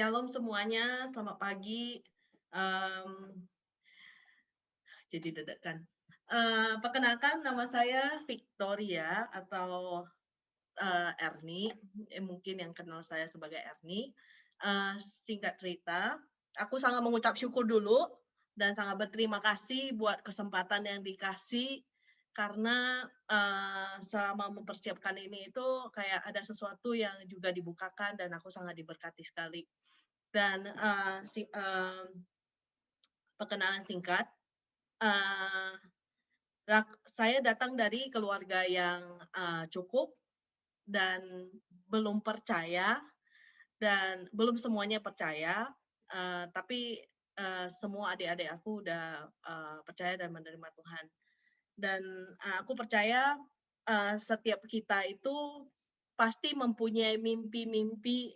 Shalom semuanya, selamat pagi. Mmm, jadi deg-degan. Perkenalkan nama saya Victoria atau, Erni, mungkin yang kenal saya sebagai Erni. Singkat cerita, aku sangat mengucap syukur dulu dan sangat berterima kasih buat kesempatan yang dikasih karena, selama mempersiapkan ini itu kayak ada sesuatu yang juga dibukakan dan aku sangat diberkati sekali. Dan, perkenalan singkat, eee, saya datang dari keluarga yang, cukup dan belum percaya dan belum semuanya percaya, tapi, semua adik-adik aku udah, percaya dan menerima Tuhan. Dan, aku percaya, setiap kita itu pasti mempunyai mimpi-mimpi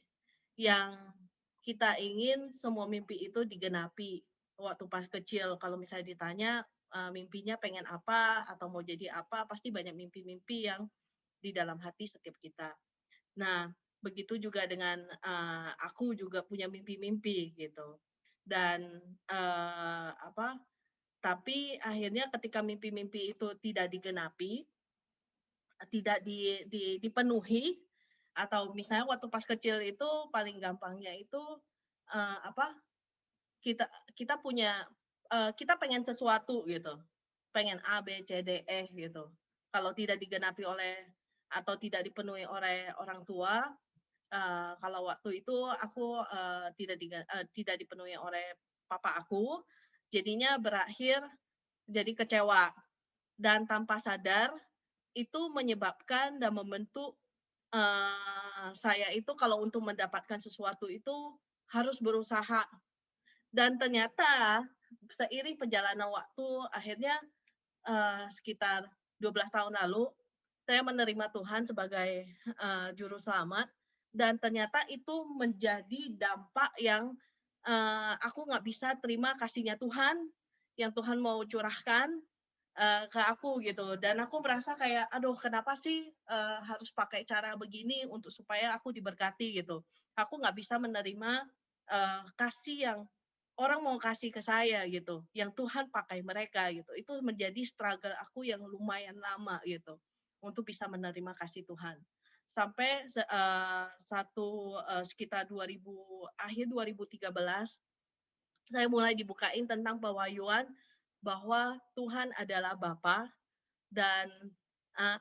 yang kita ingin semua mimpi itu digenapi waktu pas kecil. Kalau misalnya ditanya, mimpinya pengen apa atau mau jadi apa, pasti banyak mimpi-mimpi yang di dalam hati setiap kita. Nah, begitu juga dengan, aku juga punya mimpi-mimpi gitu. Dan, tapi akhirnya ketika mimpi-mimpi itu tidak digenapi, tidak dipenuhi, atau misalnya waktu pas kecil itu paling gampangnya itu, eee, apa, kita kita punya, kita pengen sesuatu gitu, pengen A, B, C, D, E gitu. Kalau tidak digenapi oleh atau tidak dipenuhi oleh orang tua, kalau waktu itu aku, tidak dipenuhi oleh papa aku, jadinya berakhir jadi kecewa dan tanpa sadar itu menyebabkan dan membentuk, saya itu kalau untuk mendapatkan sesuatu itu harus berusaha dan ternyata seiring perjalanan waktu akhirnya, sekitar 12 tahun lalu saya menerima Tuhan sebagai, juru selamat dan ternyata itu menjadi dampak yang, aku nggak bisa terima kasihnya Tuhan, yang Tuhan mau curahkan, ke aku gitu dan aku merasa kayak, "Aduh kenapa sih, harus pakai cara begini untuk supaya aku diberkati?" Gitu. Aku nggak bisa menerima, kasih yang orang mau kasih ke saya gitu, yang Tuhan pakai mereka gitu. Itu menjadi struggle aku yang lumayan lama gitu, untuk bisa menerima kasih Tuhan. Sampai sekitar 2013 saya mulai dibukain tentang pewahyuan bahwa Tuhan adalah Bapa dan,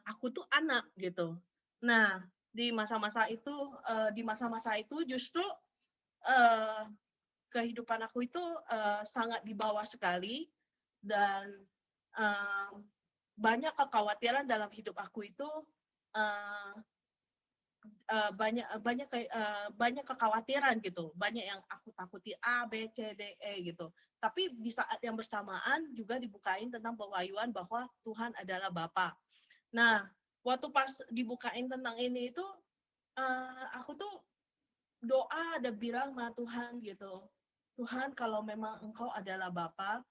aku tuh anak gitu. Nah, di masa-masa itu justru, eee, kehidupan aku itu, sangat di bawah sekali dan, eee, banyak kekhawatiran dalam hidup aku itu, eee banyak kekhawatiran gitu, banyak yang aku takuti A, B, C, D, E gitu. Tapi di saat yang bersamaan juga dibukain tentang pewahyuan bahwa Tuhan adalah Bapa. Nah, waktu pas dibukain tentang ini itu, aku tuh doa ada bilang sama Tuhan gitu, "Tuhan kalau memang Engkau adalah Bapa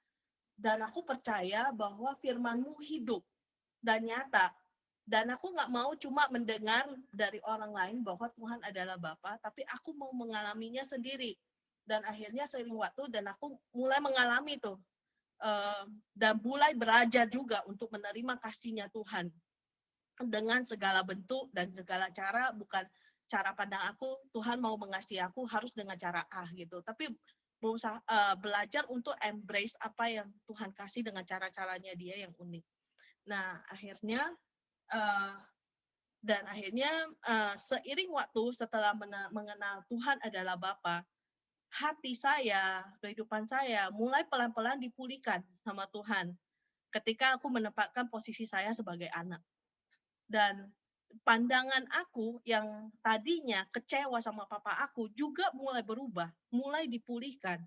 dan aku percaya bahwa firman-Mu hidup dan nyata, dan aku nggak mau cuma mendengar dari orang lain bahwa Tuhan adalah Bapa, tapi aku mau mengalaminya sendiri." Dan akhirnya seiring waktu dan aku mulai mengalami tuh, dan mulai belajar juga untuk menerima kasihnya Tuhan. Dengan segala bentuk dan segala cara, bukan cara pandang aku, Tuhan mau mengasihi aku harus dengan cara A gitu. Tapi belajar untuk embrace apa yang Tuhan kasih dengan cara-caranya dia yang unik. Nah, eee, seiring waktu setelah mengenal Tuhan adalah Bapa, hati saya, kehidupan saya mulai pelan-pelan dipulihkan sama Tuhan, ketika aku menempatkan posisi saya sebagai anak. Dan pandangan aku yang tadinya kecewa sama papa aku juga mulai berubah, mulai dipulihkan.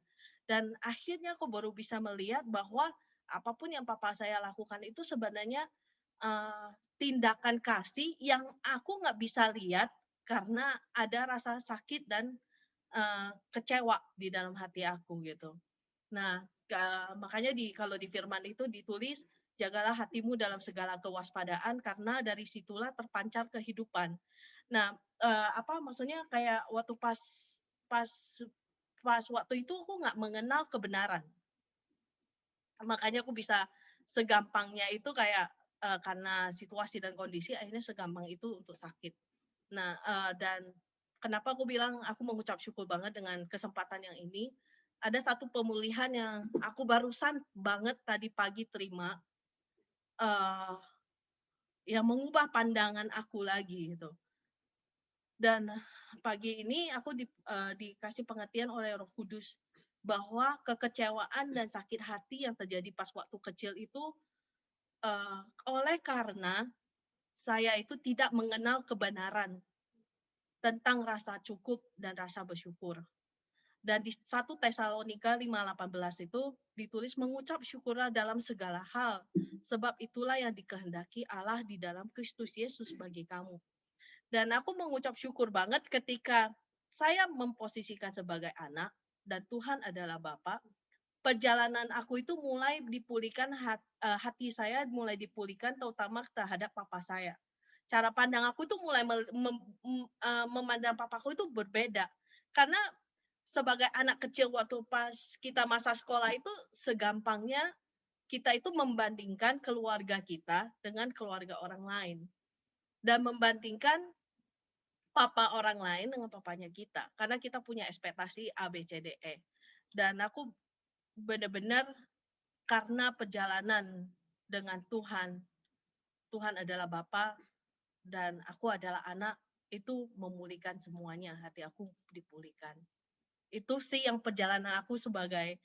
Dan akhirnya aku baru bisa melihat bahwa apapun yang papa saya lakukan itu sebenarnya, tindakan kasih yang aku nggak bisa lihat karena ada rasa sakit dan, kecewa di dalam hati aku gitu. Nah, makanya kalau di firman itu ditulis, "Jagalah hatimu dalam segala kewaspadaan karena dari situlah terpancar kehidupan." Nah, maksudnya kayak waktu pas pas pas waktu itu aku nggak mengenal kebenaran. Makanya aku bisa segampangnya itu kayak, karena situasi dan kondisi akhirnya segampang itu untuk sakit. Nah, dan kenapa aku bilang aku mengucap syukur banget dengan kesempatan yang ini, ada satu pemulihan yang aku barusan banget tadi pagi terima, eee, yang mengubah pandangan aku lagi gitu. Dan pagi ini aku dikasih pengertian oleh Roh Kudus bahwa kekecewaan dan sakit hati yang terjadi pas waktu kecil itu, oleh karena saya itu tidak mengenal kebenaran tentang rasa cukup dan rasa bersyukur. Dan di 1 Tesalonika 5:18 itu ditulis mengucap syukurlah dalam segala hal, sebab itulah yang dikehendaki Allah di dalam Kristus Yesus bagi kamu. Dan aku mengucap syukur banget ketika saya memposisikan sebagai anak dan Tuhan adalah Bapa, perjalanan aku itu mulai dipulihkan, hati saya mulai dipulihkan terutama terhadap papa saya. Cara pandang aku itu mulai memandang papaku itu berbeda. Karena sebagai anak kecil waktu pas kita masa sekolah itu segampangnya kita itu membandingkan keluarga kita dengan keluarga orang lain. Dan membandingkan papa orang lain dengan papanya kita. Karena kita punya ekspektasi A, B, C, D, E. Dan aku benar-benar karena perjalanan dengan Tuhan, Tuhan adalah Bapa dan aku adalah anak, itu memulihkan semuanya, hati aku dipulihkan. Itu sih yang perjalanan aku sebagai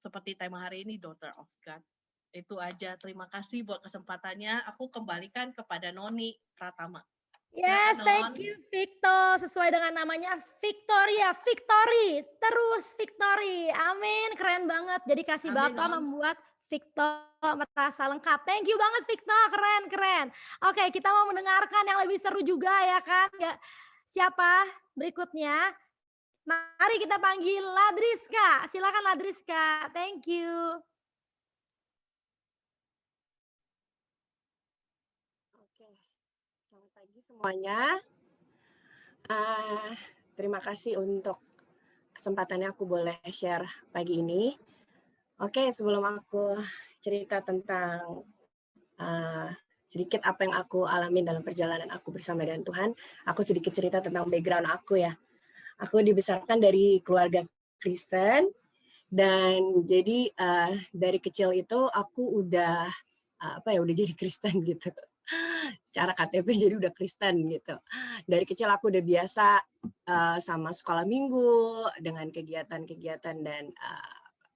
seperti tema hari ini, Daughter of God. Itu aja. Terima kasih buat kesempatannya. Aku kembalikan kepada Noni Pratama. Yes, thank you Victor. Sesuai dengan namanya Victoria, Victory, terus Victory. Amin, keren banget. Jadi kasih Amin, Bapak Non. membuat Victor merasa lengkap. Thank you banget Victor, keren, keren. Oke, kita mau mendengarkan yang lebih seru juga ya kan? Ya, siapa berikutnya? Mari kita panggil Ladriska. Silakan Ladriska. Thank you. Oke, selamat pagi semuanya. Terima kasih untuk kesempatannya aku boleh share pagi ini. Oke, sebelum aku cerita tentang sedikit apa yang aku alami dalam perjalanan aku bersama dengan Tuhan, aku sedikit cerita tentang background aku ya. Aku dibesarkan dari keluarga Kristen, dan jadi dari kecil itu aku udah udah jadi Kristen gitu. Secara KTP jadi udah Kristen gitu. Dari kecil aku udah biasa sama sekolah minggu dengan kegiatan-kegiatan dan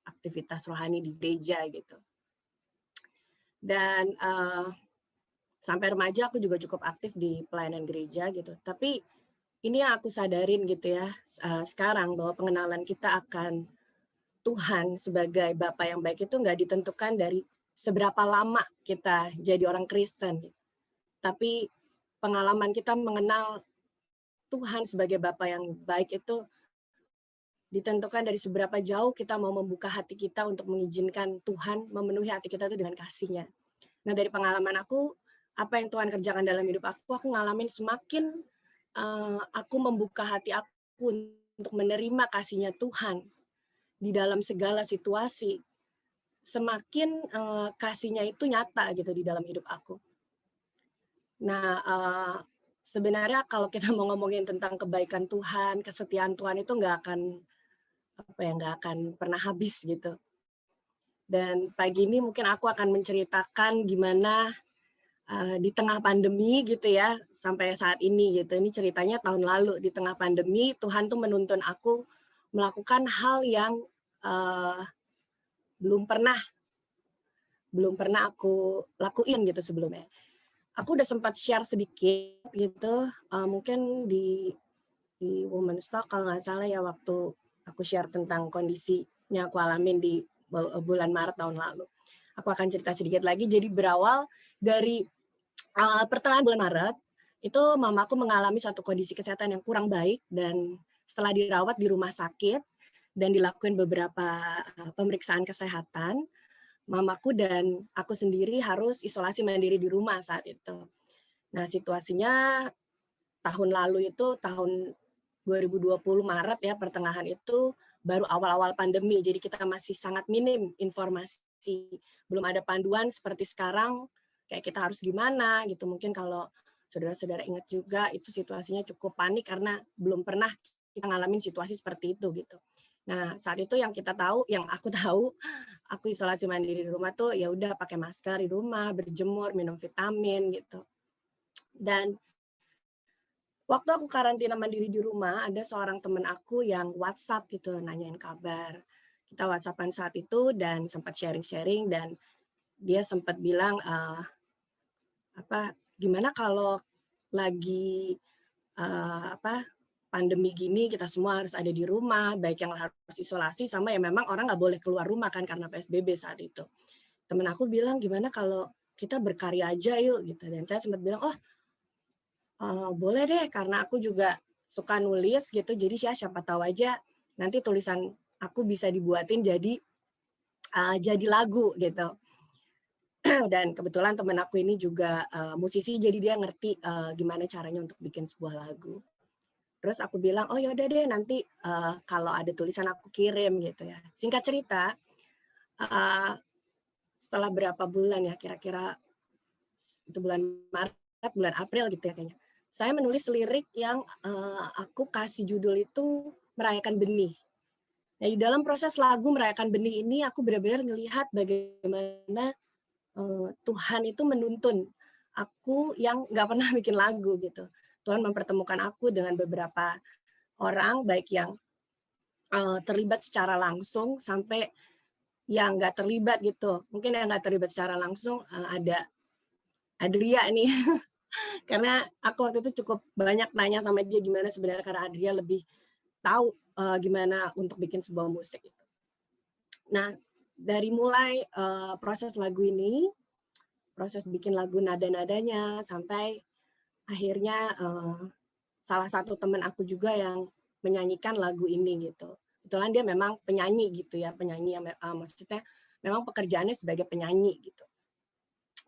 aktivitas rohani di gereja gitu. Dan sampai remaja aku juga cukup aktif di pelayanan gereja gitu. Tapi ini yang aku sadarin gitu ya sekarang, bahwa pengenalan kita akan Tuhan sebagai Bapa yang baik itu nggak ditentukan dari seberapa lama kita jadi orang Kristen. Tapi pengalaman kita mengenal Tuhan sebagai Bapa yang baik itu ditentukan dari seberapa jauh kita mau membuka hati kita untuk mengizinkan Tuhan memenuhi hati kita itu dengan kasih-Nya. Nah, dari pengalaman aku, apa yang Tuhan kerjakan dalam hidup aku ngalamin semakin aku membuka hati aku untuk menerima kasih-Nya Tuhan di dalam segala situasi, semakin kasih-Nya itu nyata gitu di dalam hidup aku. Nah, sebenarnya kalau kita mau ngomongin tentang kebaikan Tuhan, kesetiaan Tuhan itu nggak akan pernah habis gitu. Dan pagi ini mungkin aku akan menceritakan gimana di tengah pandemi gitu ya, sampai saat ini gitu. Ini ceritanya tahun lalu, di tengah pandemi Tuhan tuh menuntun aku melakukan hal yang belum pernah aku lakuin gitu sebelumnya. Aku udah sempat share sedikit gitu, mungkin di Women's Talk kalau nggak salah ya, waktu aku share tentang kondisinya aku alamin di bulan Maret tahun lalu. Aku akan cerita sedikit lagi. Jadi berawal dari pertengahan bulan Maret, itu mamaku mengalami satu kondisi kesehatan yang kurang baik, dan setelah dirawat di rumah sakit dan dilakukan beberapa pemeriksaan kesehatan, mamaku dan aku sendiri harus isolasi mandiri di rumah saat itu. Nah, situasinya tahun lalu itu tahun 2020 Maret ya, pertengahan itu baru awal-awal pandemi. Jadi kita masih sangat minim informasi. Belum ada panduan seperti sekarang, kayak kita harus gimana gitu. Mungkin kalau saudara-saudara ingat juga, itu situasinya cukup panik karena belum pernah kita ngalamin situasi seperti itu gitu. Nah, saat itu yang kita tahu, yang aku tahu, aku isolasi mandiri di rumah tuh ya udah pakai masker di rumah, berjemur, minum vitamin gitu. Dan waktu aku karantina mandiri di rumah, ada seorang teman aku yang WhatsApp gitu, nanyain kabar. Kita WhatsApp-an saat itu dan sempat sharing-sharing dan dia sempat bilang, gimana kalau lagi pandemi gini kita semua harus ada di rumah, baik yang harus isolasi sama yang memang orang nggak boleh keluar rumah kan karena PSBB saat itu. Temen aku bilang, gimana kalau kita berkarya aja yuk gitu. Dan saya sempat bilang, oh boleh deh karena aku juga suka nulis gitu. Jadi siapa tahu aja nanti tulisan aku bisa dibuatin jadi lagu gitu. Dan kebetulan temen aku ini juga musisi, jadi dia ngerti gimana caranya untuk bikin sebuah lagu. Terus aku bilang, oh yaudah deh nanti kalau ada tulisan aku kirim gitu ya. Singkat cerita, setelah berapa bulan ya, kira-kira itu bulan Maret, bulan April gitu ya kayaknya. Saya menulis lirik yang aku kasih judul itu Merayakan Benih. Nah, di dalam proses lagu Merayakan Benih ini aku benar-benar ngelihat bagaimana Tuhan itu menuntun aku yang nggak pernah bikin lagu gitu. Tuhan mempertemukan aku dengan beberapa orang, baik yang terlibat secara langsung sampai yang nggak terlibat gitu. Mungkin yang nggak terlibat secara langsung ada Adria nih, karena aku waktu itu cukup banyak nanya sama dia gimana sebenarnya karena Adria lebih tahu gimana untuk bikin sebuah musik. Nah, dari mulai proses lagu ini, proses bikin lagu nada-nadanya sampai akhirnya salah satu teman aku juga yang menyanyikan lagu ini gitu. Kebetulan dia memang penyanyi gitu ya, penyanyi yang maksudnya memang pekerjaannya sebagai penyanyi gitu.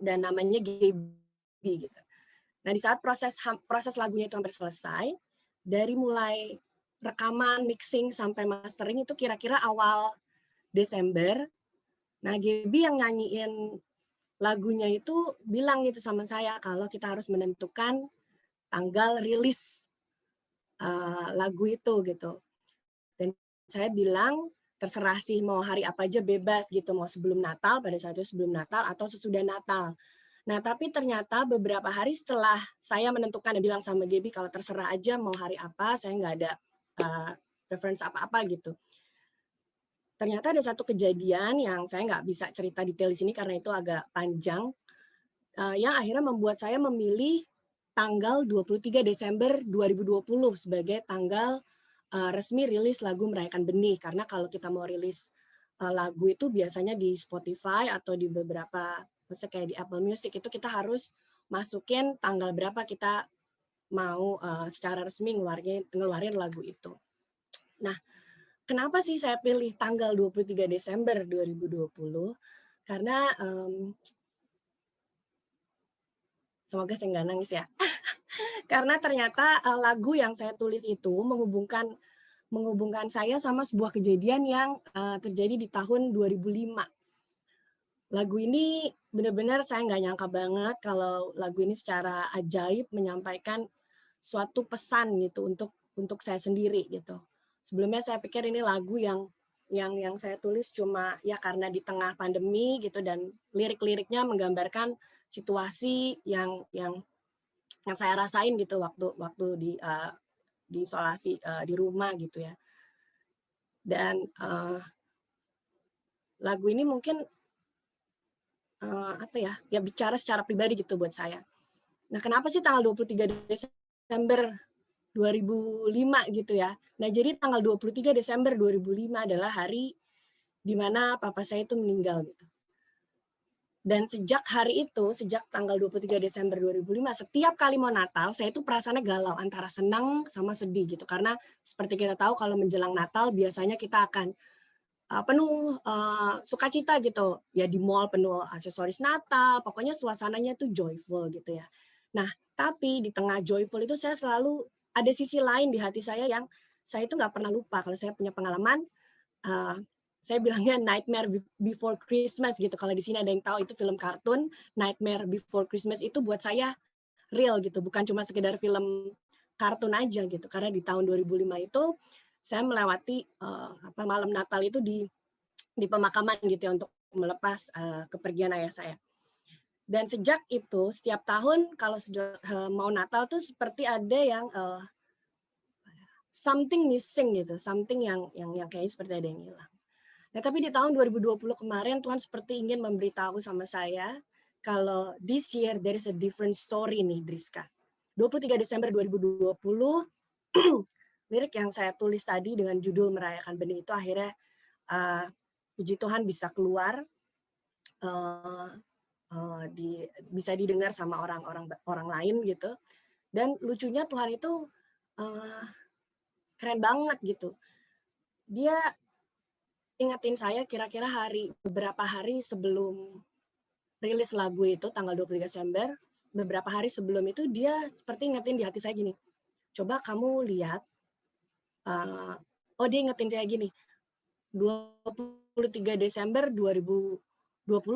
Dan namanya Gaby gitu. Nah, di saat proses lagunya itu hampir selesai, dari mulai rekaman, mixing sampai mastering itu kira-kira awal Desember. Nah, Gaby yang nyanyiin lagunya itu bilang gitu sama saya kalau kita harus menentukan tanggal rilis lagu itu gitu. Dan saya bilang terserah sih mau hari apa aja bebas gitu, mau sebelum Natal, pada saat itu sebelum Natal atau sesudah Natal. Nah, tapi ternyata beberapa hari setelah saya menentukan dan bilang sama Gaby kalau terserah aja mau hari apa, saya nggak ada reference apa-apa gitu. Ternyata ada satu kejadian yang saya nggak bisa cerita detail di sini karena itu agak panjang, yang akhirnya membuat saya memilih tanggal 23 Desember 2020 sebagai tanggal resmi rilis lagu Merayakan Benih. Karena kalau kita mau rilis lagu itu biasanya di Spotify atau di beberapa, misalnya kayak di Apple Music, itu kita harus masukin tanggal berapa kita mau secara resmi ngeluarin lagu itu. Nah, kenapa sih saya pilih tanggal 23 Desember 2020? Karena semoga saya nggak nangis ya. Karena ternyata lagu yang saya tulis itu menghubungkan saya sama sebuah kejadian yang terjadi di tahun 2005. Lagu ini benar-benar saya nggak nyangka banget kalau lagu ini secara ajaib menyampaikan suatu pesan gitu untuk saya sendiri gitu. Sebelumnya saya pikir ini lagu yang saya tulis cuma ya karena di tengah pandemi gitu dan lirik-liriknya menggambarkan situasi yang saya rasain gitu waktu di isolasi di rumah gitu ya. Dan lagu ini mungkin ya bicara secara pribadi gitu buat saya. Nah, kenapa sih tanggal 23 Desember 2005 gitu ya. Nah, jadi tanggal 23 Desember 2005 adalah hari di mana papa saya itu meninggal gitu. Dan sejak hari itu, sejak tanggal 23 Desember 2005, setiap kali mau Natal, saya itu perasaannya galau, antara senang sama sedih gitu. Karena seperti kita tahu kalau menjelang Natal, biasanya kita akan penuh sukacita gitu. Ya di mall penuh aksesoris Natal, pokoknya suasananya tuh joyful gitu ya. Nah, tapi di tengah joyful itu saya selalu ada sisi lain di hati saya yang saya itu nggak pernah lupa kalau saya punya pengalaman. Saya bilangnya Nightmare Before Christmas gitu. Kalau di sini ada yang tahu itu film kartun, Nightmare Before Christmas itu buat saya real gitu, bukan cuma sekedar film kartun aja gitu. Karena di tahun 2005 itu saya melewati malam Natal itu di pemakaman gitu ya untuk melepas kepergian ayah saya. Dan sejak itu setiap tahun kalau mau Natal tuh seperti ada yang something missing gitu, something yang kayaknya seperti ada yang hilang. Nah, tapi di tahun 2020 kemarin Tuhan seperti ingin memberitahu sama saya kalau this year there is a different story nih, Driska. 23 Desember 2020 lirik yang saya tulis tadi dengan judul Merayakan Benih itu akhirnya puji Tuhan bisa keluar, bisa didengar sama orang lain gitu. Dan lucunya Tuhan itu keren banget gitu. Dia ingetin saya kira-kira beberapa hari sebelum rilis lagu itu tanggal 23 Desember, beberapa hari sebelum itu dia seperti ingetin di hati saya gini, coba kamu lihat, dia ingetin saya gini, 23 Desember 2020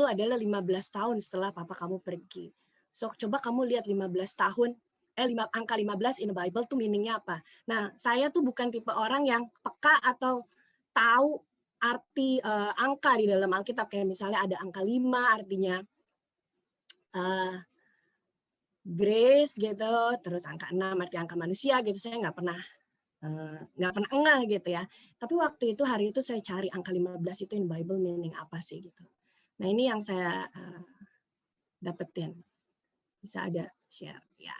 adalah 15 tahun setelah papa kamu pergi. So, coba kamu lihat 15 tahun, angka 15 in the Bible tuh meaning-nya apa. Nah, saya tuh bukan tipe orang yang peka atau tahu arti angka di dalam Alkitab. Kayak misalnya ada angka 5 artinya grace gitu, terus angka 6 arti angka manusia gitu. Saya nggak pernah ngeh gitu ya. Tapi waktu itu hari itu saya cari angka 15 itu in Bible meaning apa sih gitu. Nah, ini yang saya dapetin. Bisa ada share ya.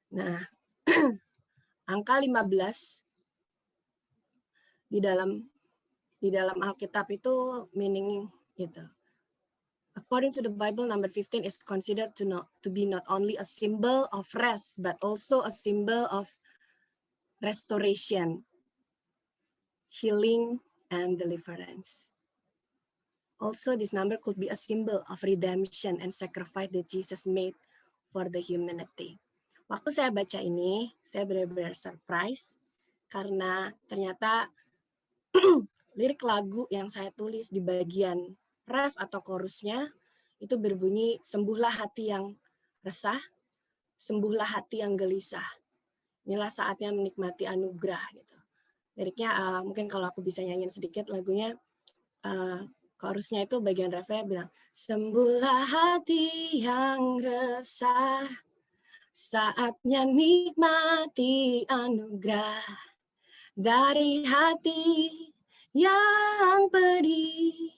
Nah, angka 15 di dalam Alkitab itu meaning gitu. According to the Bible, number 15 is considered to be not only a symbol of rest, but also a symbol of restoration, healing, and deliverance. Also, this number could be a symbol of redemption and sacrifice that Jesus made for the humanity. Waktu saya baca ini, saya benar-benar surprise karena ternyata lirik lagu yang saya tulis di bagian ref atau chorusnya itu berbunyi, sembuhlah hati yang resah, sembuhlah hati yang gelisah. Inilah saatnya menikmati anugerah gitu. Liriknya mungkin kalau aku bisa nyanyiin sedikit lagunya, chorusnya itu bagian refnya bilang, sembuhlah hati yang resah, saatnya nikmati anugerah dari hati yang pedih.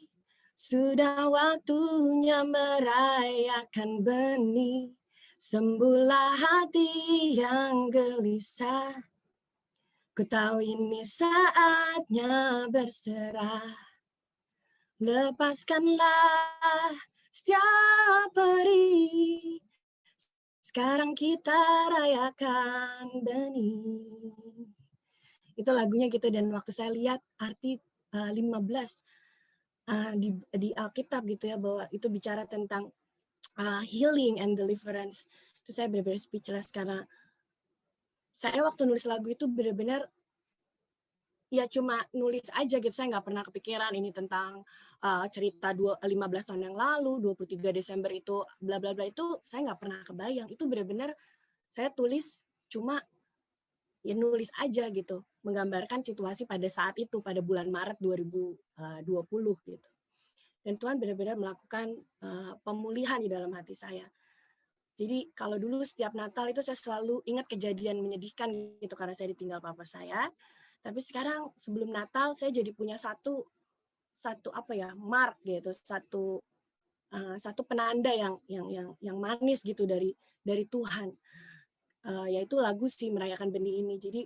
Sudah waktunya merayakan benih, sembuhlah hati yang gelisah. Ku tahu ini saatnya berserah. Lepaskanlah setiap perih. Sekarang kita rayakan benih. Itu lagunya gitu, dan waktu saya lihat arti 15 di Alkitab gitu ya, bahwa itu bicara tentang healing and deliverance, itu saya benar-benar speechless karena saya waktu nulis lagu itu benar-benar ya cuma nulis aja gitu, saya nggak pernah kepikiran ini tentang cerita 15 tahun yang lalu, 23 Desember itu bla bla bla, itu saya nggak pernah kebayang. Itu benar-benar saya tulis cuma ya nulis aja gitu, menggambarkan situasi pada saat itu, pada bulan Maret 2020 gitu. Dan Tuhan benar-benar melakukan pemulihan di dalam hati saya. Jadi kalau dulu setiap Natal itu saya selalu ingat kejadian menyedihkan gitu karena saya ditinggal papa saya. Tapi sekarang sebelum Natal saya jadi punya satu mark gitu, satu penanda yang manis gitu dari Tuhan. Yaitu lagu si Merayakan Benih ini. Jadi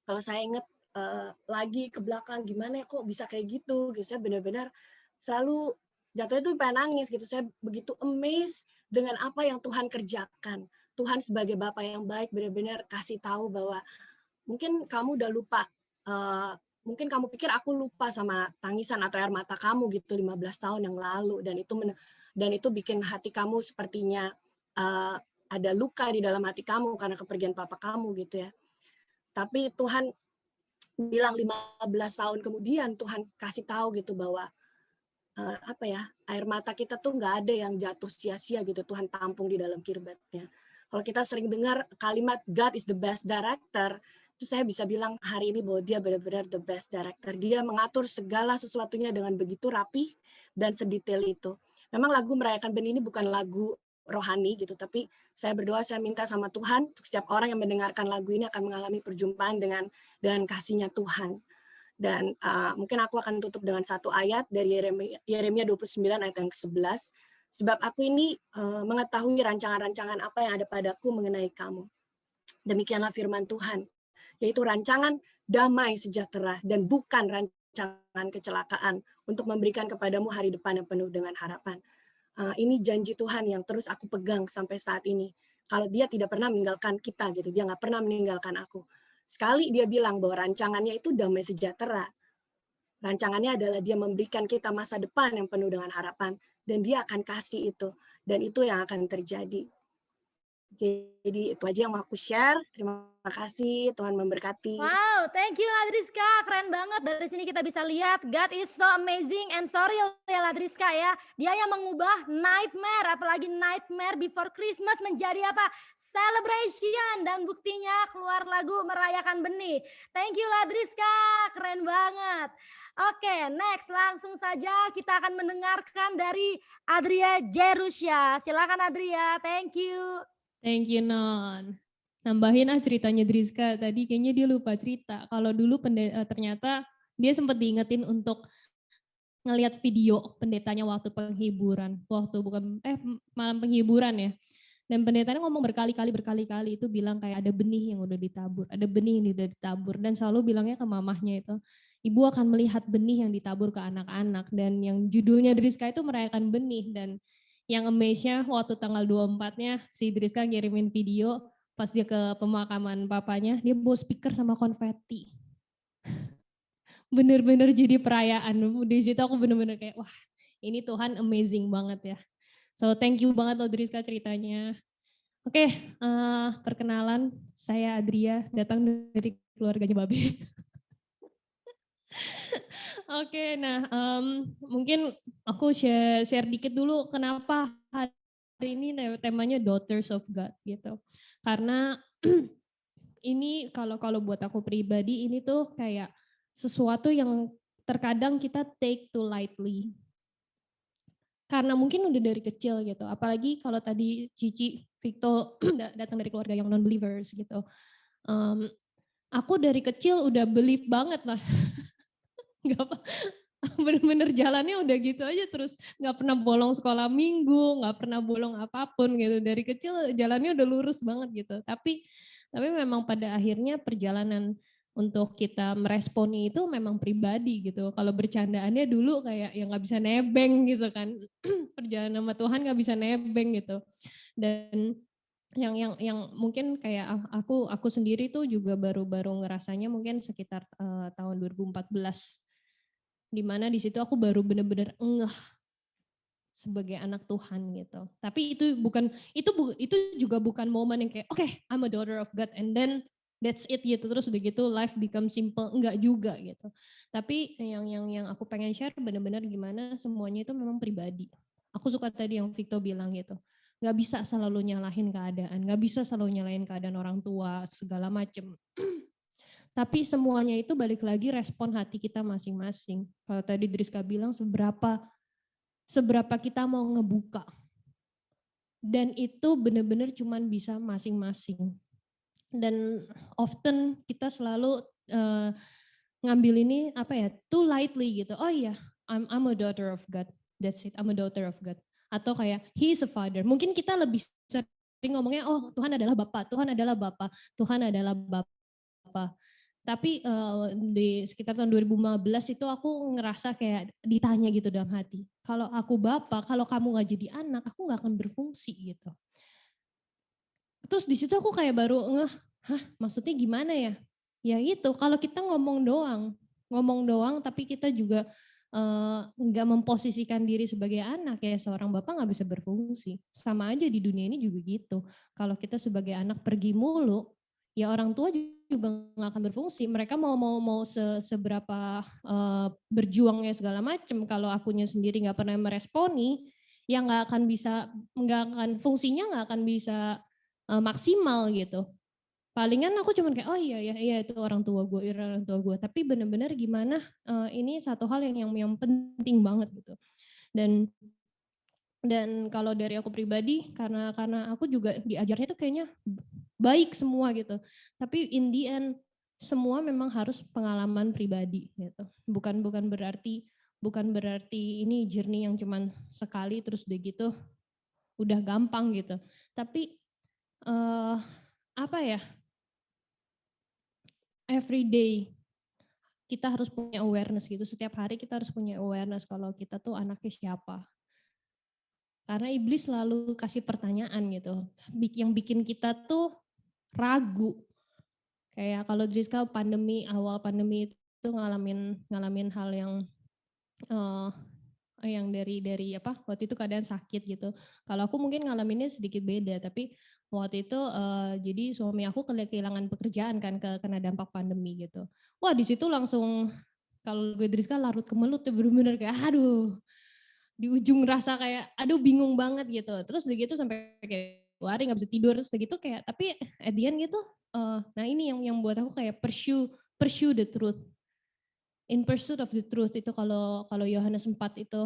kalau saya ingat lagi ke belakang gimana ya kok bisa kayak gitu saya benar-benar selalu jatuhnya tuh pengen nangis gitu. Saya begitu amazed dengan apa yang Tuhan kerjakan. Tuhan sebagai Bapa yang baik benar-benar kasih tahu bahwa mungkin kamu udah lupa, mungkin kamu pikir aku lupa sama tangisan atau air mata kamu gitu 15 tahun yang lalu, dan itu bikin hati kamu sepertinya ada luka di dalam hati kamu karena kepergian papa kamu gitu ya. Tapi Tuhan bilang 15 tahun kemudian Tuhan kasih tahu gitu bahwa air mata kita tuh nggak ada yang jatuh sia-sia gitu, Tuhan tampung di dalam kirbatnya. Kalau kita sering dengar kalimat God is the best director, itu saya bisa bilang hari ini bahwa dia benar-benar the best director. Dia mengatur segala sesuatunya dengan begitu rapi dan sedetail itu. Memang lagu Merayakan Benih ini bukan lagu rohani gitu, tapi saya berdoa, saya minta sama Tuhan, setiap orang yang mendengarkan lagu ini akan mengalami perjumpaan dengan kasih-Nya Tuhan. Dan mungkin aku akan tutup dengan satu ayat dari Yeremia 29 ayat yang ke-11. Sebab aku ini mengetahui rancangan-rancangan apa yang ada padaku mengenai kamu. Demikianlah firman Tuhan, yaitu rancangan damai sejahtera dan bukan rancangan kecelakaan untuk memberikan kepadamu hari depan yang penuh dengan harapan. Ini janji Tuhan yang terus aku pegang sampai saat ini. Kalau dia tidak pernah meninggalkan kita gitu, dia nggak pernah meninggalkan aku. Sekali dia bilang bahwa rancangannya itu damai sejahtera. Rancangannya adalah dia memberikan kita masa depan yang penuh dengan harapan. Dan dia akan kasih itu. Dan itu yang akan terjadi. Jadi itu aja yang mau aku share. Terima kasih, Tuhan memberkati. Wow, thank you Ladriska, keren banget. Dari sini kita bisa lihat God is so amazing and so real ya Ladriska ya. Dia yang mengubah nightmare, apalagi nightmare before Christmas menjadi apa? Celebration, dan buktinya keluar lagu Merayakan Benih. Thank you Ladriska, keren banget. Oke, next langsung saja kita akan mendengarkan dari Adria Jerusya. Silakan Adria, thank you. Thank you, Non. Nambahin ceritanya Driska, tadi kayaknya dia lupa cerita. Kalau dulu ternyata dia sempat diingetin untuk ngelihat video pendetanya waktu penghiburan. Malam penghiburan ya. Dan pendetanya ngomong berkali-kali itu bilang kayak ada benih yang udah ditabur, ada benih yang udah ditabur. Dan selalu bilangnya ke mamahnya itu, ibu akan melihat benih yang ditabur ke anak-anak. Dan yang judulnya Driska itu Merayakan Benih. Dan yang amaze-nya waktu tanggal 24-nya si Driska ngirimin video pas dia ke pemakaman papanya, dia bawa speaker sama konfeti. Bener-bener jadi perayaan. Di situ aku bener-bener kayak, wah ini Tuhan amazing banget ya. So thank you banget loh Driska ceritanya. Oke, perkenalan, saya Adria, datang dari keluarganya Babe. Oke, nah mungkin aku share dikit dulu kenapa hari ini temanya Daughters of God gitu. Karena ini kalau buat aku pribadi ini tuh kayak sesuatu yang terkadang kita take too lightly. Karena mungkin udah dari kecil gitu, apalagi kalau tadi Cici, Victo datang dari keluarga yang non-believers gitu. Aku dari kecil udah believe banget lah. Nggak apa, bener-bener jalannya udah gitu aja terus, nggak pernah bolong sekolah minggu, nggak pernah bolong apapun gitu, dari kecil jalannya udah lurus banget gitu. Tapi memang pada akhirnya perjalanan untuk kita meresponi itu memang pribadi gitu. Kalau bercandaannya dulu kayak yang nggak bisa nebeng gitu kan, perjalanan sama Tuhan nggak bisa nebeng gitu. Dan yang mungkin kayak aku sendiri tuh juga baru ngerasanya mungkin sekitar tahun 2014. Di mana di situ aku baru benar-benar ngeh sebagai anak Tuhan gitu. Tapi itu juga bukan momen yang kayak okay, I'm a daughter of God and then that's it gitu. Terus udah gitu life become simple, enggak juga gitu. Tapi yang aku pengen share benar-benar gimana semuanya itu memang pribadi. Aku suka tadi yang Victo bilang gitu. Nggak bisa selalu nyalahin keadaan, nggak bisa selalu nyalahin keadaan orang tua segala macem. Tapi semuanya itu balik lagi respon hati kita masing-masing. Kalau tadi Driska bilang seberapa kita mau ngebuka. Dan itu benar-benar cuman bisa masing-masing. Dan often kita selalu ngambil ini too lightly gitu. Oh iya, I'm a daughter of God. That's it, I'm a daughter of God. Atau kayak he is a father. Mungkin kita lebih sering ngomongnya oh Tuhan adalah Bapa, Tuhan adalah Bapa, Tuhan adalah Bapa. Tapi di sekitar tahun 2015 itu aku ngerasa kayak ditanya gitu dalam hati. Kalau aku Bapak, kalau kamu gak jadi anak, aku gak akan berfungsi gitu. Terus di situ aku kayak baru maksudnya gimana ya? Ya itu, kalau kita ngomong doang tapi kita juga nggak memposisikan diri sebagai anak, ya seorang bapak nggak bisa berfungsi. Sama aja di dunia ini juga gitu. Kalau kita sebagai anak pergi mulu, ya orang tua juga nggak akan berfungsi. Mereka mau seberapa berjuangnya segala macam, kalau akunya sendiri nggak pernah meresponi, ya nggak akan fungsinya nggak akan bisa maksimal gitu. Palingan aku cuman kayak, oh iya itu orang tua gue. Tapi benar-benar gimana, ini satu hal yang penting banget gitu. Dan kalau dari aku pribadi, karena aku juga diajarnya tuh kayaknya baik semua gitu. Tapi in the end, semua memang harus pengalaman pribadi gitu. Bukan berarti ini journey yang cuman sekali terus udah gitu, udah gampang gitu. Tapi apa ya, every day kita harus punya awareness gitu. Setiap hari kita harus punya awareness kalau kita tuh anaknya siapa. Karena iblis selalu kasih pertanyaan gitu. Yang bikin kita tuh ragu. Kayak kalau Driska awal pandemi itu ngalamin hal yang dari apa, waktu itu keadaan sakit gitu. Kalau aku mungkin ngalaminnya sedikit beda, tapi waktu itu jadi suami aku kehilangan pekerjaan kan, kena dampak pandemi gitu. Wah di situ langsung, kalau gue Driska larut kemelut tuh bener-bener kayak aduh, di ujung rasa kayak aduh bingung banget gitu. Terus udah gitu sampai kayak 2 hari nggak bisa tidur, terus udah gitu kayak, tapi at the end gitu, nah ini yang buat aku kayak pursue the truth. In pursuit of the truth itu kalau Yohanes 4 itu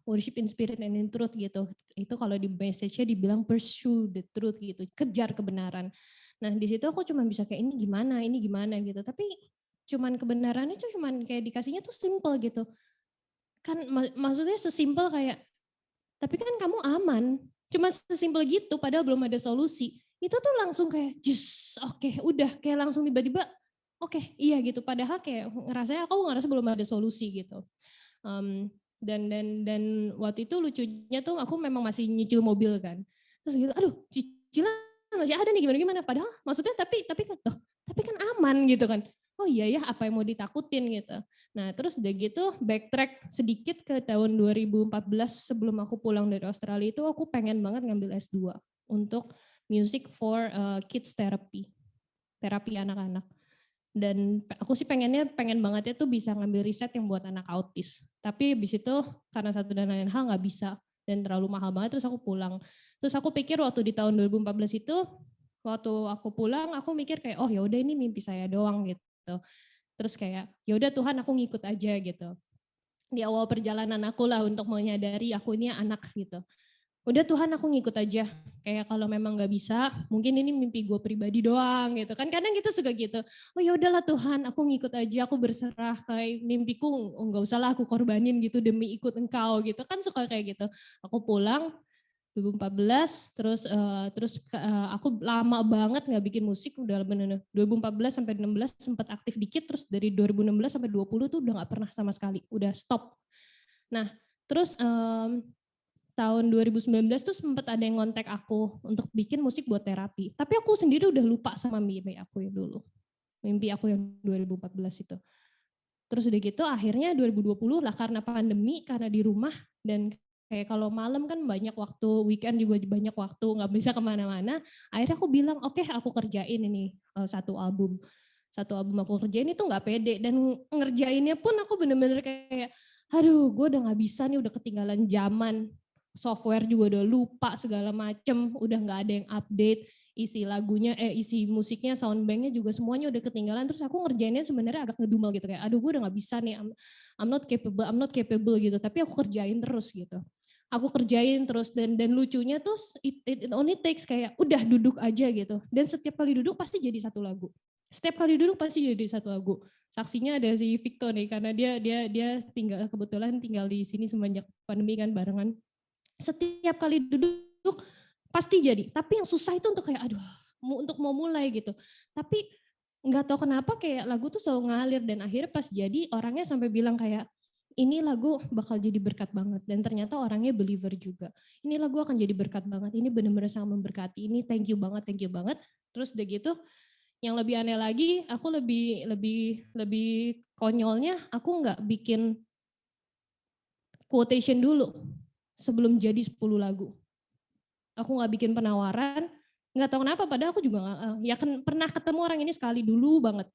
worship in spirit and in truth gitu. Itu kalau di message-nya dibilang pursue the truth gitu, kejar kebenaran. Nah, di situ aku cuma bisa kayak ini gimana gitu. Tapi cuman kebenarannya tuh cuman kayak dikasihnya tuh simple gitu. Kan maksudnya sesimpel kayak, tapi kan kamu aman. Cuma sesimpel gitu padahal belum ada solusi. Itu tuh langsung kayak just oke, udah kayak langsung tiba-tiba oke, iya gitu. Padahal kayak aku ngerasa belum ada solusi gitu. Dan waktu itu lucunya tuh aku memang masih nyicil mobil kan. Terus gitu, aduh cicilan masih ada nih gimana-gimana. Padahal maksudnya tapi kan aman gitu kan. Oh iya ya, apa yang mau ditakutin gitu. Nah terus udah gitu backtrack sedikit ke tahun 2014 sebelum aku pulang dari Australia itu aku pengen banget ngambil S2 untuk music for kids therapy anak-anak. Dan aku sih pengen banget ya tuh bisa ngambil riset yang buat anak autis. Tapi habis itu karena satu dan lain hal nggak bisa dan terlalu mahal banget, terus aku pulang. Terus aku pikir waktu di tahun 2014 itu, waktu aku pulang aku mikir kayak oh ya udah ini mimpi saya doang gitu. Terus kayak ya udah Tuhan aku ngikut aja gitu. Di awal perjalanan aku lah untuk menyadari aku ini anak gitu. Udah Tuhan aku ngikut aja, kayak kalau memang nggak bisa mungkin ini mimpi gue pribadi doang gitu kan, kadang kita suka gitu, oh ya udahlah Tuhan aku ngikut aja, aku berserah, kayak mimpiku nggak usah lah aku korbanin gitu demi ikut engkau gitu kan, suka kayak gitu. Aku pulang 2014 terus aku lama banget nggak bikin musik, udah bener 2014 sampai 16 sempat aktif dikit, terus dari 2016 sampai 20 tuh udah nggak pernah sama sekali, udah stop. Nah terus tahun 2019 tuh sempat ada yang ngontek aku untuk bikin musik buat terapi. Tapi aku sendiri udah lupa sama mimpi aku yang dulu. Mimpi aku yang 2014 itu. Terus udah gitu akhirnya 2020 lah karena pandemi, karena di rumah dan kayak kalau malam kan banyak waktu, weekend juga banyak waktu, nggak bisa kemana-mana. Akhirnya aku bilang oke, aku kerjain ini satu album aku kerjain itu nggak pede, dan ngerjainnya pun aku bener-bener kayak aduh gue udah nggak bisa nih, udah ketinggalan zaman, software juga udah lupa segala macem, udah nggak ada yang update, isi musiknya, soundbanknya juga semuanya udah ketinggalan. Terus aku ngerjainnya sebenarnya agak ngedumel gitu, kayak aduh gue udah nggak bisa nih, I'm not capable gitu, tapi aku kerjain terus gitu. Aku kerjain terus dan lucunya tuh it only takes kayak udah duduk aja gitu, dan setiap kali duduk pasti jadi satu lagu. Setiap kali duduk pasti jadi satu lagu. Saksinya ada si Victor nih, karena dia kebetulan tinggal di sini semenjak pandemi kan barengan. Setiap kali duduk pasti jadi. Tapi yang susah itu untuk kayak aduh, untuk mau mulai gitu. Tapi nggak tahu kenapa kayak lagu tuh selalu ngalir, dan akhirnya pas jadi orangnya sampai bilang kayak ini lagu bakal jadi berkat banget, dan ternyata orangnya believer juga. Ini lagu akan jadi berkat banget. Ini benar-benar sangat memberkati. Ini thank you banget. Terus udah gitu yang lebih aneh lagi, aku lebih konyolnya, aku nggak bikin quotation dulu sebelum jadi 10 lagu. Aku nggak bikin penawaran, nggak tahu kenapa, padahal aku juga pernah ketemu orang ini sekali dulu banget.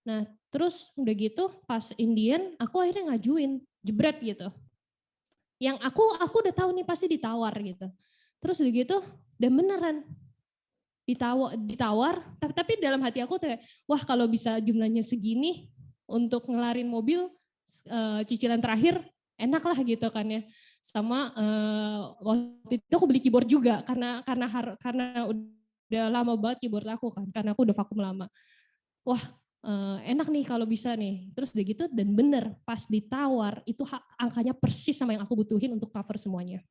Nah, terus udah gitu pas Indian aku akhirnya ngajuin, jebret gitu. Yang aku udah tahu nih pasti ditawar gitu. Terus udah gitu, dan beneran ditawar, tapi dalam hati aku tuh wah kalau bisa jumlahnya segini untuk ngelarin mobil cicilan terakhir enak lah gitu kan ya. Sama waktu itu aku beli keyboard juga karena udah lama banget keyboard aku kan, karena aku udah vakum lama. Wah enak nih kalau bisa nih. Terus udah gitu dan bener pas ditawar itu angkanya persis sama yang aku butuhin untuk cover semuanya.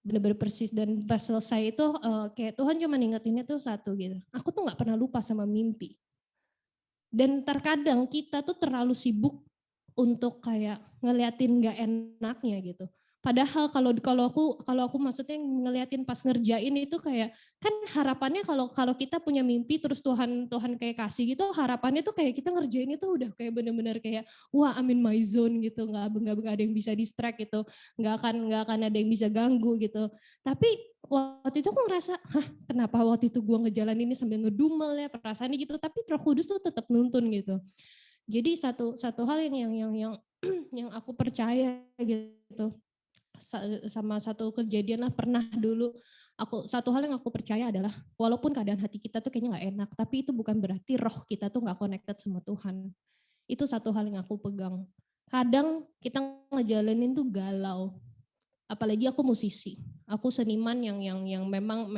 Bener-bener persis, dan pas selesai itu kayak Tuhan cuma ingetinnya tuh satu gitu. Aku tuh nggak pernah lupa sama mimpi. Dan terkadang kita tuh terlalu sibuk untuk kayak ngeliatin nggak enaknya gitu. Padahal kalau aku maksudnya ngeliatin pas ngerjain itu kayak kan harapannya kalau kita punya mimpi terus Tuhan kayak kasih gitu, harapannya tuh kayak kita ngerjain itu udah kayak bener-bener kayak wah I'm in my zone gitu, nggak ada yang bisa distract gitu, nggak akan ada yang bisa ganggu gitu. Tapi waktu itu aku ngerasa, kenapa waktu itu gue ngejalanin ini sambil ngedumel ya perasaannya gitu, tapi Roh Kudus tuh tetap nuntun gitu. Jadi satu hal yang aku percaya gitu, sama satu kejadian lah pernah dulu satu hal yang aku percaya adalah walaupun keadaan hati kita tuh kayaknya nggak enak, tapi itu bukan berarti roh kita tuh nggak connected sama Tuhan. Itu satu hal yang aku pegang. Kadang kita ngejalanin tuh galau, apalagi aku musisi, aku seniman yang memang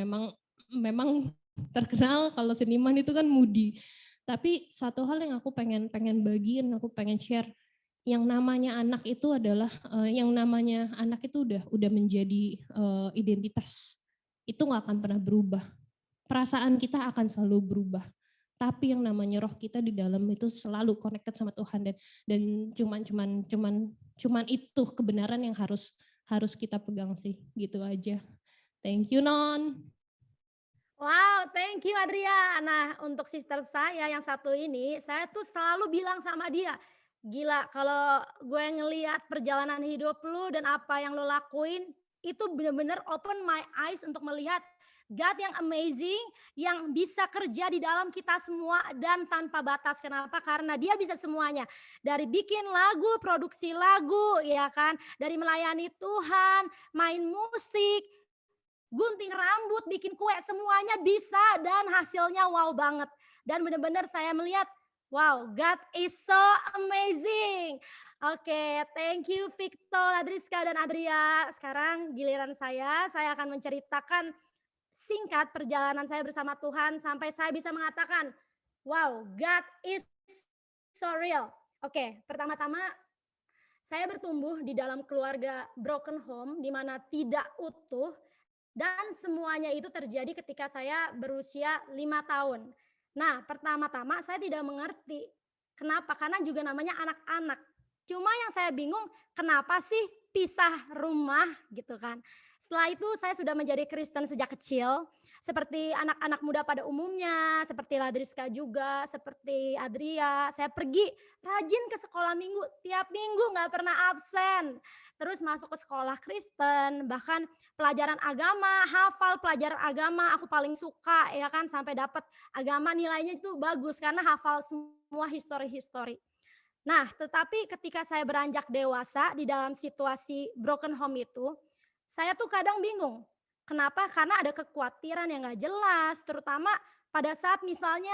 terkenal kalau seniman itu kan moody. Tapi satu hal yang aku pengen bagiin, aku pengen share, yang namanya anak itu adalah udah menjadi identitas. Itu nggak akan pernah berubah. Perasaan kita akan selalu berubah. Tapi yang namanya roh kita di dalam itu selalu connected sama Tuhan, dan cuman itu kebenaran yang harus kita pegang sih, gitu aja. Thank you Non. Wow, thank you Adria. Nah, untuk sister saya yang satu ini, saya tuh selalu bilang sama dia, gila kalau gue ngelihat perjalanan hidup lu dan apa yang lu lakuin, itu bener-bener open my eyes untuk melihat God yang amazing, yang bisa kerja di dalam kita semua dan tanpa batas. Kenapa? Karena dia bisa semuanya. Dari bikin lagu, produksi lagu, ya kan? Dari melayani Tuhan, main musik, gunting rambut, bikin kue, semuanya bisa dan hasilnya wow banget. Dan benar-benar saya melihat, wow, God is so amazing. Oke, thank you Victor, Adriska, dan Adria. Sekarang giliran saya akan menceritakan singkat perjalanan saya bersama Tuhan sampai saya bisa mengatakan, wow, God is so real. Oke, pertama-tama saya bertumbuh di dalam keluarga broken home di mana tidak utuh. Dan semuanya itu terjadi ketika saya berusia 5 tahun. Nah, pertama-tama saya tidak mengerti. Kenapa? Karena juga namanya anak-anak. Cuma yang saya bingung, kenapa sih pisah rumah gitu kan. Setelah itu saya sudah menjadi Kristen sejak kecil. Seperti anak-anak muda pada umumnya, seperti Ladriska juga, seperti Adria. Saya pergi rajin ke sekolah minggu, tiap minggu gak pernah absen. Terus masuk ke sekolah Kristen, bahkan pelajaran agama, hafal pelajaran agama, aku paling suka ya kan, sampai dapat agama nilainya itu bagus karena hafal semua histori-histori. Nah, tetapi ketika saya beranjak dewasa di dalam situasi broken home itu, saya tuh kadang bingung. Kenapa? Karena ada kekhawatiran yang gak jelas, terutama pada saat misalnya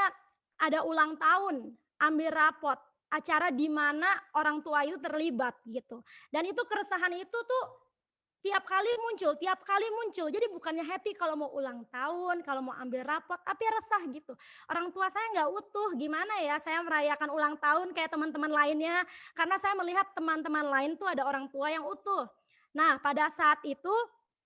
ada ulang tahun, ambil rapot, acara di mana orang tua itu terlibat gitu. Dan itu keresahan itu tuh tiap kali muncul. Jadi bukannya happy kalau mau ulang tahun, kalau mau ambil rapot, tapi resah gitu. Orang tua saya nggak utuh, gimana ya saya merayakan ulang tahun kayak teman-teman lainnya. Karena saya melihat teman-teman lain tuh ada orang tua yang utuh. Nah pada saat itu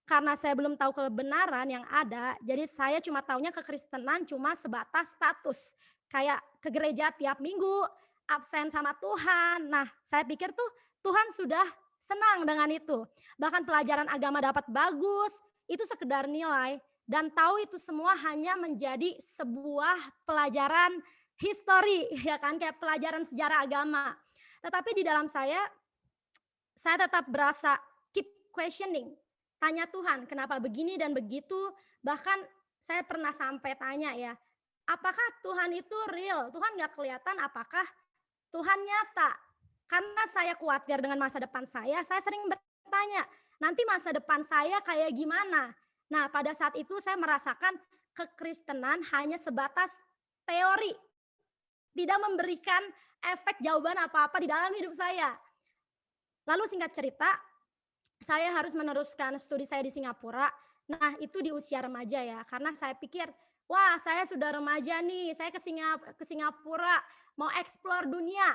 karena saya belum tahu kebenaran yang ada, jadi saya cuma taunya kekristenan cuma sebatas status. Kayak ke gereja tiap minggu, absen sama Tuhan. Nah saya pikir tuh Tuhan sudah senang dengan itu. Bahkan pelajaran agama dapat bagus, itu sekedar nilai. Dan tahu itu semua hanya menjadi sebuah pelajaran histori, ya kan, kayak pelajaran sejarah agama. Tetapi di dalam saya saya tetap berasa keep questioning. Tanya Tuhan, kenapa begini dan begitu. Bahkan saya pernah sampai tanya ya, apakah Tuhan itu real? Tuhan nggak kelihatan, apakah Tuhan nyata? Karena saya khawatir dengan masa depan saya sering bertanya, nanti masa depan saya kayak gimana? Nah, pada saat itu saya merasakan kekristenan hanya sebatas teori, tidak memberikan efek jawaban apa-apa di dalam hidup saya. Lalu singkat cerita, saya harus meneruskan studi saya di Singapura. Nah, itu di usia remaja ya, karena saya pikir, wah saya sudah remaja nih, saya ke Singapura mau eksplor dunia.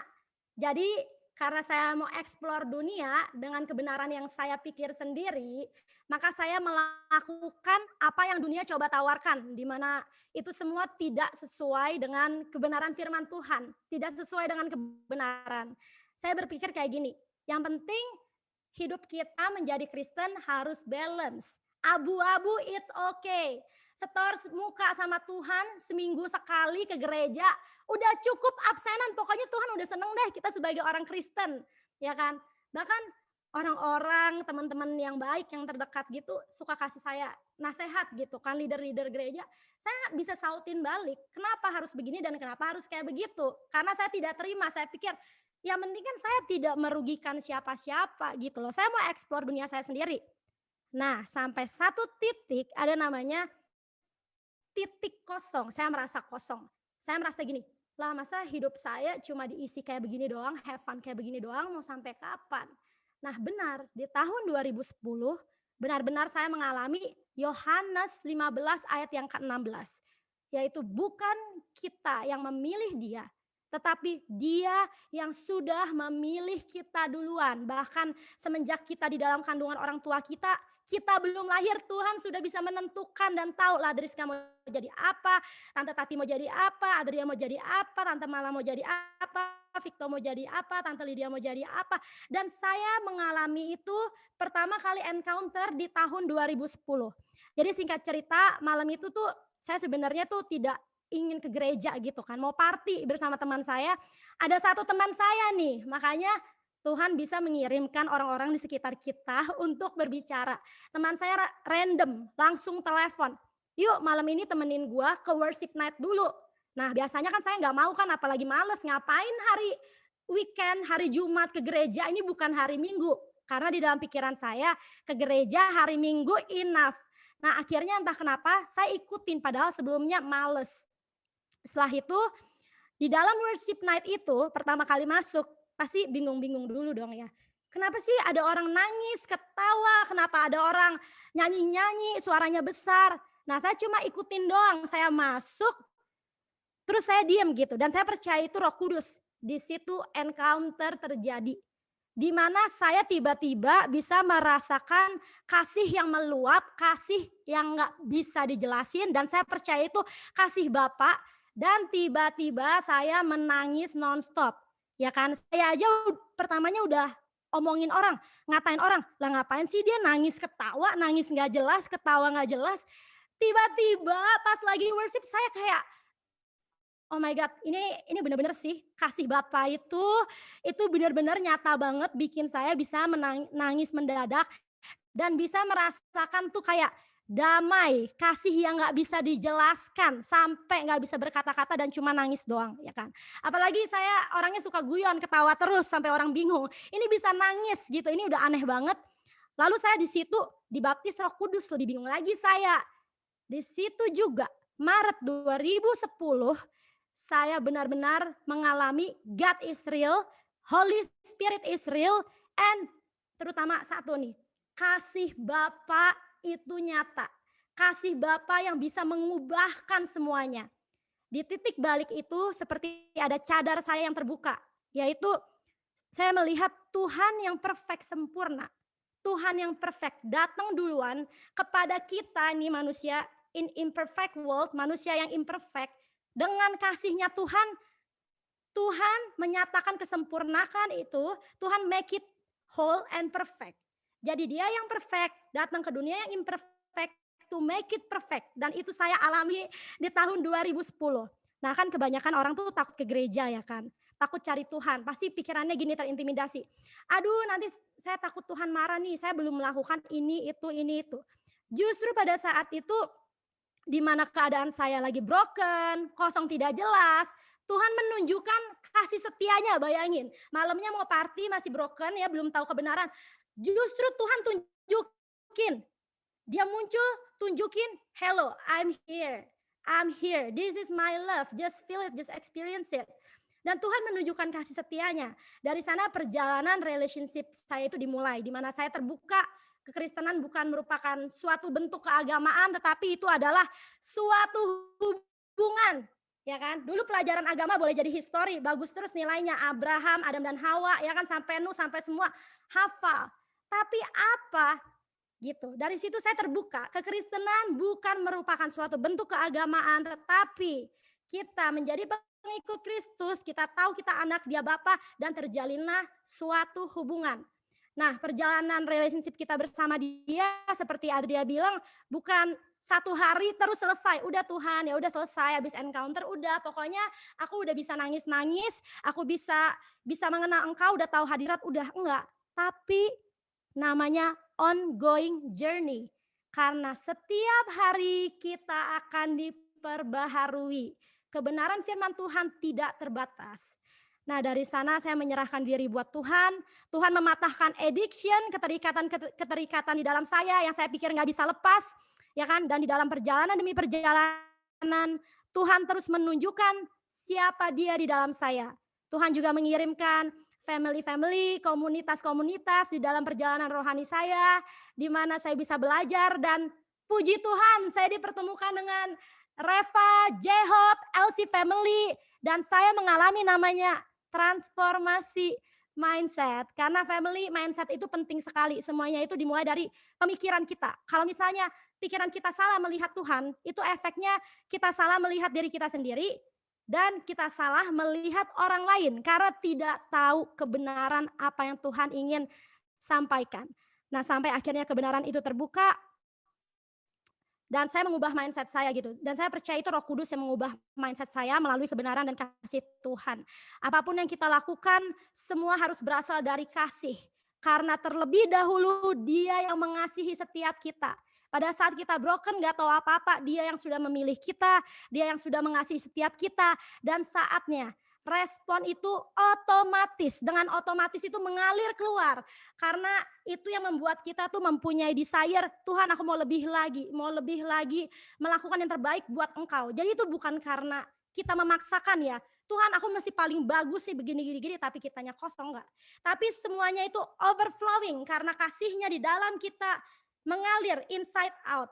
Jadi karena saya mau eksplor dunia dengan kebenaran yang saya pikir sendiri, maka saya melakukan apa yang dunia coba tawarkan, di mana itu semua tidak sesuai dengan kebenaran firman Tuhan, tidak sesuai dengan kebenaran. Saya berpikir kayak gini, yang penting hidup kita menjadi Kristen harus balance. Abu-abu it's okay. Setor muka sama Tuhan seminggu sekali ke gereja, udah cukup absenan, pokoknya Tuhan udah seneng deh kita sebagai orang Kristen, ya kan? Bahkan orang-orang, teman-teman yang baik, yang terdekat gitu, suka kasih saya nasihat gitu kan, leader-leader gereja, saya bisa sautin balik, kenapa harus begini dan kenapa harus kayak begitu? Karena saya tidak terima, saya pikir, yang penting kan saya tidak merugikan siapa-siapa gitu loh, saya mau eksplor dunia saya sendiri. Nah, sampai satu titik ada namanya titik kosong, saya merasa kosong. Saya merasa gini, lah masa hidup saya cuma diisi kayak begini doang, have fun kayak begini doang, mau sampai kapan? Nah benar, di tahun 2010 benar-benar saya mengalami Yohanes 15 ayat yang ke-16. Yaitu bukan kita yang memilih dia, tetapi dia yang sudah memilih kita duluan. Bahkan semenjak kita di dalam kandungan orang tua kita belum lahir, Tuhan sudah bisa menentukan dan tahu lah Driska mau jadi apa, Tante Tati mau jadi apa, Adria mau jadi apa, Tante Mala mau jadi apa, Victor mau jadi apa, Tante Lydia mau jadi apa. Dan saya mengalami itu pertama kali encounter di tahun 2010. Jadi singkat cerita, malam itu tuh saya sebenarnya tuh tidak ingin ke gereja gitu kan, mau party bersama teman saya. Ada satu teman saya nih, makanya Tuhan bisa mengirimkan orang-orang di sekitar kita untuk berbicara. Teman saya random, langsung telepon. Yuk malam ini temenin gua ke worship night dulu. Nah biasanya kan saya nggak mau kan, apalagi males, ngapain hari weekend, hari Jumat ke gereja, ini bukan hari Minggu. Karena di dalam pikiran saya ke gereja hari Minggu enough. Nah akhirnya entah kenapa saya ikutin padahal sebelumnya males. Setelah itu di dalam worship night itu pertama kali masuk, pasti bingung-bingung dulu dong ya. Kenapa sih ada orang nangis, ketawa, kenapa ada orang nyanyi-nyanyi, suaranya besar. Nah saya cuma ikutin doang, saya masuk, terus saya diam gitu. Dan saya percaya itu Roh Kudus. Di situ encounter terjadi. Di mana saya tiba-tiba bisa merasakan kasih yang meluap, kasih yang gak bisa dijelasin. Dan saya percaya itu kasih Bapa. Dan tiba-tiba saya menangis nonstop. Ya kan, saya aja pertamanya udah omongin orang, ngatain orang, lah ngapain sih dia nangis ketawa, nangis nggak jelas, ketawa nggak jelas. Tiba-tiba pas lagi worship saya kayak, oh my God, ini benar-benar sih kasih Bapa itu benar-benar nyata banget, bikin saya bisa menangis mendadak dan bisa merasakan tuh kayak damai, kasih yang gak bisa dijelaskan, sampai gak bisa berkata-kata dan cuma nangis doang, ya kan. Apalagi saya orangnya suka guyon, ketawa terus sampai orang bingung. Ini bisa nangis gitu, ini udah aneh banget. Lalu saya di situ dibaptis Roh Kudus, lebih bingung lagi saya. Di situ juga Maret 2010 saya benar-benar mengalami God is real, Holy Spirit is real, and terutama satu nih, kasih Bapa itu nyata. Kasih Bapa yang bisa mengubahkan semuanya. Di titik balik itu seperti ada cadar saya yang terbuka. Yaitu saya melihat Tuhan yang perfect sempurna. Tuhan yang perfect datang duluan kepada kita nih manusia in imperfect world, manusia yang imperfect. Dengan kasihnya Tuhan menyatakan kesempurnaan itu, Tuhan make it whole and perfect. Jadi dia yang perfect datang ke dunia yang imperfect to make it perfect. Dan itu saya alami di tahun 2010. Nah kan kebanyakan orang tuh takut ke gereja ya kan. takut cari Tuhan. Pasti pikirannya gini, terintimidasi. Aduh, nanti saya takut Tuhan marah nih, saya belum melakukan ini, itu. Justru pada saat itu, di mana keadaan saya lagi broken, kosong tidak jelas, Tuhan menunjukkan kasih setianya, bayangin. Malamnya mau party, masih broken ya, belum tahu kebenaran. Justru Tuhan tunjukin. Dia muncul, tunjukin, hello, I'm here. I'm here. This is my love. Just feel it, just experience it. Dan Tuhan menunjukkan kasih setianya. Dari sana perjalanan relationship saya itu dimulai, di mana saya terbuka. Kekristenan bukan merupakan suatu bentuk keagamaan, tetapi itu adalah suatu hubungan. Ya kan? Dulu pelajaran agama boleh jadi histori, bagus terus nilainya. Abraham, Adam dan Hawa, ya kan, sampai Nuh, sampai semua hafal. Tapi apa? Gitu. Dari situ saya terbuka. Kekristenan bukan merupakan suatu bentuk keagamaan, tetapi kita menjadi pengikut Kristus, kita tahu kita anak dia Bapa, dan terjalinlah suatu hubungan. Nah, perjalanan relationship kita bersama dia seperti Adria bilang, bukan satu hari terus selesai. Udah Tuhan, ya udah selesai, habis encounter udah, pokoknya aku udah bisa nangis-nangis, aku bisa mengenal Engkau, udah tahu hadirat, udah enggak. Tapi namanya ongoing journey. Karena setiap hari kita akan diperbaharui. Kebenaran firman Tuhan tidak terbatas. Nah, dari sana saya menyerahkan diri buat Tuhan. Tuhan mematahkan addiction, keterikatan di dalam saya yang saya pikir nggak bisa lepas, ya kan? Dan di dalam perjalanan demi perjalanan, Tuhan terus menunjukkan siapa Dia di dalam saya. Tuhan juga mengirimkan family, komunitas-komunitas di dalam perjalanan rohani saya, di mana saya bisa belajar, dan puji Tuhan saya dipertemukan dengan Reva, J-Hope, LC Family, dan saya mengalami namanya transformasi mindset. Karena family mindset itu penting sekali. Semuanya itu dimulai dari pemikiran kita. Kalau misalnya pikiran kita salah melihat Tuhan, itu efeknya kita salah melihat diri kita sendiri, dan kita salah melihat orang lain karena tidak tahu kebenaran apa yang Tuhan ingin sampaikan. Nah, sampai akhirnya kebenaran itu terbuka, dan saya mengubah mindset saya gitu. Dan saya percaya itu Roh Kudus yang mengubah mindset saya melalui kebenaran dan kasih Tuhan. Apapun yang kita lakukan, semua harus berasal dari kasih. Karena terlebih dahulu Dia yang mengasihi setiap kita. Pada saat kita broken, gak tahu apa-apa, Dia yang sudah memilih kita, Dia yang sudah mengasihi setiap kita. Dan saatnya respon itu otomatis, dengan otomatis itu mengalir keluar. Karena itu yang membuat kita tuh mempunyai desire, Tuhan aku mau lebih lagi melakukan yang terbaik buat Engkau. Jadi itu bukan karena kita memaksakan ya, Tuhan aku mesti paling bagus sih begini, tapi kitanya kosong enggak. Tapi semuanya itu overflowing karena kasihnya di dalam kita mengalir inside out.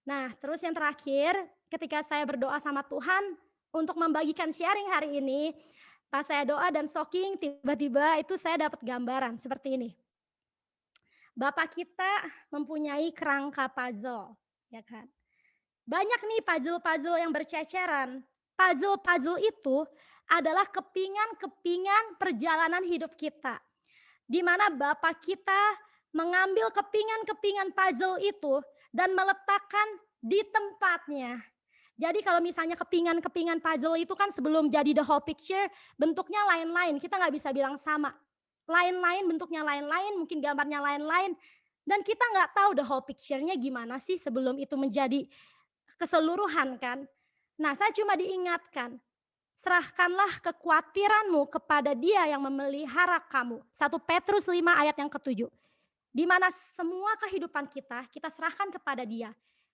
Nah, terus yang terakhir, ketika saya berdoa sama Tuhan untuk membagikan sharing hari ini, pas saya doa dan soaking, tiba-tiba itu saya dapat gambaran seperti ini. Bapak kita mempunyai kerangka puzzle, ya kan? Banyak nih puzzle-puzzle yang berceceran. Puzzle-puzzle itu adalah kepingan-kepingan perjalanan hidup kita. Di mana Bapak kita mengambil kepingan-kepingan puzzle itu dan meletakkan di tempatnya. Jadi kalau misalnya kepingan-kepingan puzzle itu kan sebelum jadi the whole picture, bentuknya lain-lain, kita nggak bisa bilang sama. Lain-lain, bentuknya lain-lain, mungkin gambarnya lain-lain. Dan kita nggak tahu the whole picture-nya gimana sih sebelum itu menjadi keseluruhan kan. Nah, saya cuma diingatkan, serahkanlah kekhawatiranmu kepada Dia yang memelihara kamu. 1 Petrus 5 ayat yang ke-7. Di mana semua kehidupan kita serahkan kepada Dia.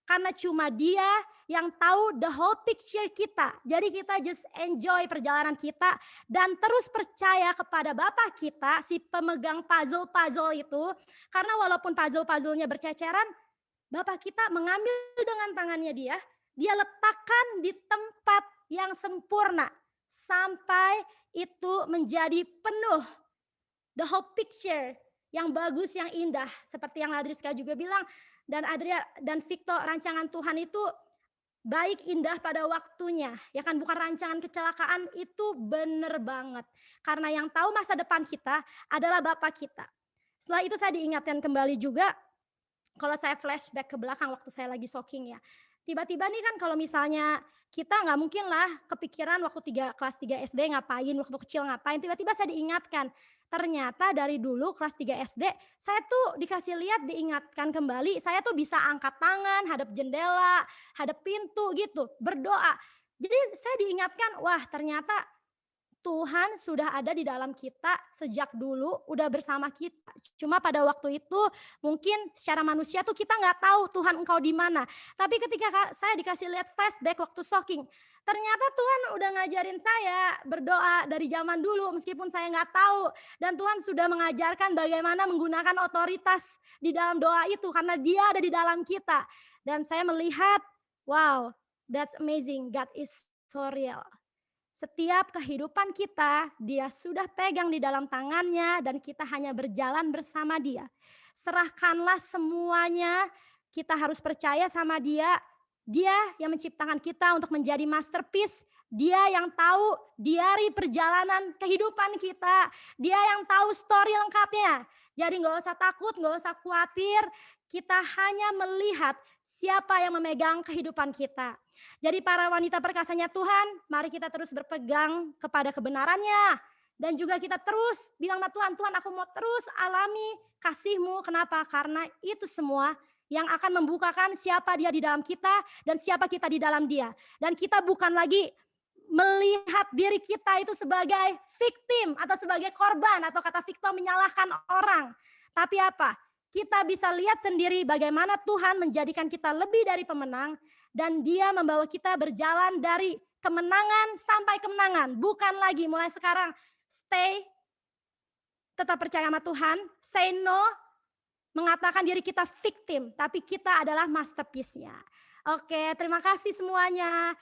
Karena cuma Dia yang tahu the whole picture kita. Jadi kita just enjoy perjalanan kita dan terus percaya kepada Bapa kita, si pemegang puzzle-puzzle itu. Karena walaupun puzzle-puzzlenya berceceran, Bapa kita mengambil dengan tangannya Dia letakkan di tempat yang sempurna. Sampai itu menjadi penuh. The whole picture yang bagus, yang indah. Seperti yang Ladriska juga bilang, dan Adria dan Victor, rancangan Tuhan itu baik, indah pada waktunya. Ya kan, bukan rancangan kecelakaan, itu benar banget. Karena yang tahu masa depan kita adalah Bapa kita. Setelah itu saya diingatkan kembali juga, kalau saya flashback ke belakang waktu saya lagi soking ya, tiba-tiba nih kan kalau misalnya kita nggak mungkin lah kepikiran waktu kelas 3 SD ngapain, waktu kecil ngapain, tiba-tiba saya diingatkan. Ternyata dari dulu kelas 3 SD, saya tuh dikasih lihat, diingatkan kembali, saya tuh bisa angkat tangan, hadap jendela, hadap pintu gitu, berdoa. Jadi saya diingatkan, wah ternyata Tuhan sudah ada di dalam kita sejak dulu, udah bersama kita. Cuma pada waktu itu mungkin secara manusia tuh kita nggak tahu Tuhan engkau di mana. Tapi ketika saya dikasih lihat flashback waktu soking, ternyata Tuhan udah ngajarin saya berdoa dari zaman dulu meskipun saya nggak tahu. Dan Tuhan sudah mengajarkan bagaimana menggunakan otoritas di dalam doa itu karena dia ada di dalam kita. Dan saya melihat, wow, that's amazing, God is so real. Setiap kehidupan kita, dia sudah pegang di dalam tangannya dan kita hanya berjalan bersama dia. Serahkanlah semuanya, kita harus percaya sama dia. Dia yang menciptakan kita untuk menjadi masterpiece. Dia yang tahu diari perjalanan kehidupan kita. Dia yang tahu story lengkapnya. Jadi gak usah takut, gak usah khawatir. Kita hanya melihat siapa yang memegang kehidupan kita. Jadi para wanita perkasanya Tuhan, mari kita terus berpegang kepada kebenarannya. Dan juga kita terus bilang sama Tuhan, Tuhan aku mau terus alami kasih-Mu. Kenapa? Karena itu semua yang akan membukakan siapa dia di dalam kita dan siapa kita di dalam dia. Dan kita bukan lagi melihat diri kita itu sebagai victim atau sebagai korban atau kata Victor menyalahkan orang. Tapi apa? Kita bisa lihat sendiri bagaimana Tuhan menjadikan kita lebih dari pemenang dan dia membawa kita berjalan dari kemenangan sampai kemenangan. Bukan lagi mulai sekarang stay, tetap percaya sama Tuhan, say no, mengatakan diri kita victim, tapi kita adalah masterpiece-nya. Oke, terima kasih semuanya.